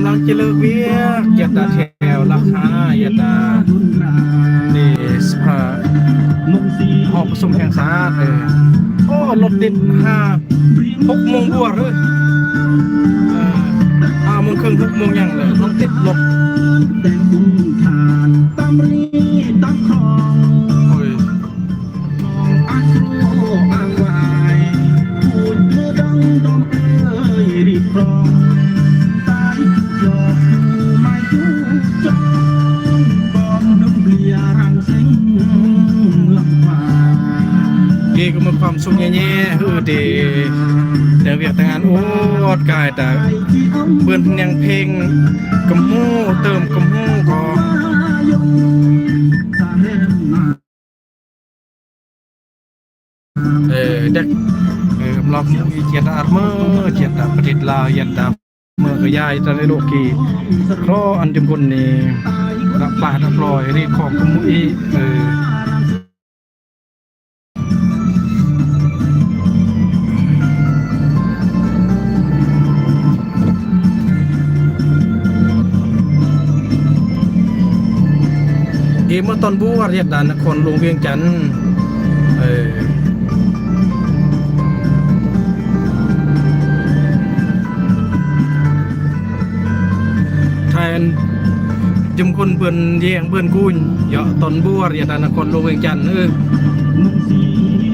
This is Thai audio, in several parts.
ำลังจะเลิกเวียกยัดตาแถวราคายัดตานี่สภาหอบผสมแห่งสาเลยโอ้รถติด6 โมงบวกเลย5 โมงครึ่ง6 โมงยังเลยรถติดรถโอ้ยก็มีความสุขแย่ๆดีแต่เวียกแต่งานโอ้กายแต่เพื่อนยังเพลงกำมูเติมกำมูก็เด็กเราเจียดอาร์เมอร์เจียดประเทศลาวเจียดเมื่อกยายตอนในโลกีเพราะอันจำคนนี่รับปลาดับลอยรีของกำมูอีเมื่อตอนบัวเรียกด่านนครหลวงเวียงจันทร์ไทยจุ่มคนเบิ่นเยี่ยงเบิ่นกุญเยาะตอนบัวเรียกด่านนครหลวงเวียงจันทร์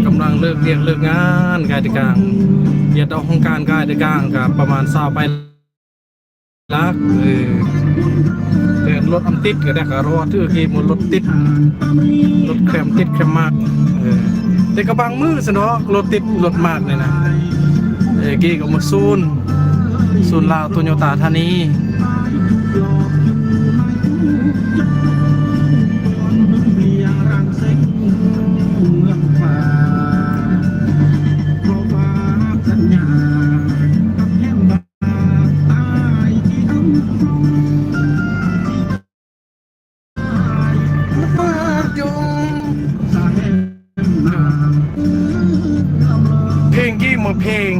กำลังเลิกเรียกเลิกงานกายตะกลางเรียกดอกของการกายตะกลางกับประมาณ20 ไปลักรถอัมติดก็ได้ก็รอถือกี่มันรถติดรถแคมติดแคมมากแต่กระบังมือสนอกรถติดรถมากเลยนะกี่ก็มาซูนลาวโตโยต้าธานีเพลง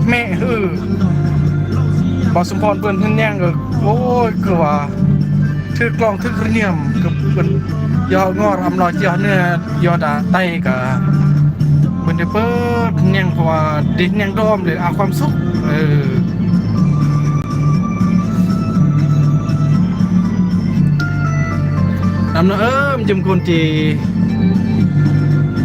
แม่บอกสมพรเปิ้นเพิ่นแย่งก็โอ้ยคือว่าถือกลองถือเครื่องเนียมกับเปิ้นยองอรำลอยยอเนื้อยอดาไตก็เปิ้นได้เปิดแย่งเพราะว่าดินแย่งดอมเลยเอาความสุขนำเนาะจำคนจี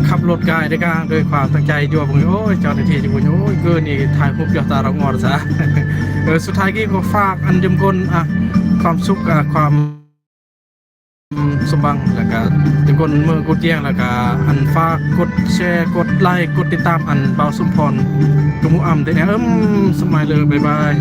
ขับรถกายได้กลางโดยความตั้งใจยั่วผมโอ้ยจอดทีจิบุญโอ้ยเกินนี่ถ่ายภาพยอดตาเรางอดซะสุดท้ายกี้ก็ฝากอันจำคนความสุขความสมบังแล้วก็จำคนเมื่อกดเยี่ยงแล้วก็อันฝากกดแชร์กดไลค์กดติดตามอันเบาสมพรกมุอัมได้เนี่ยสมัยเลยบ๊ายบาย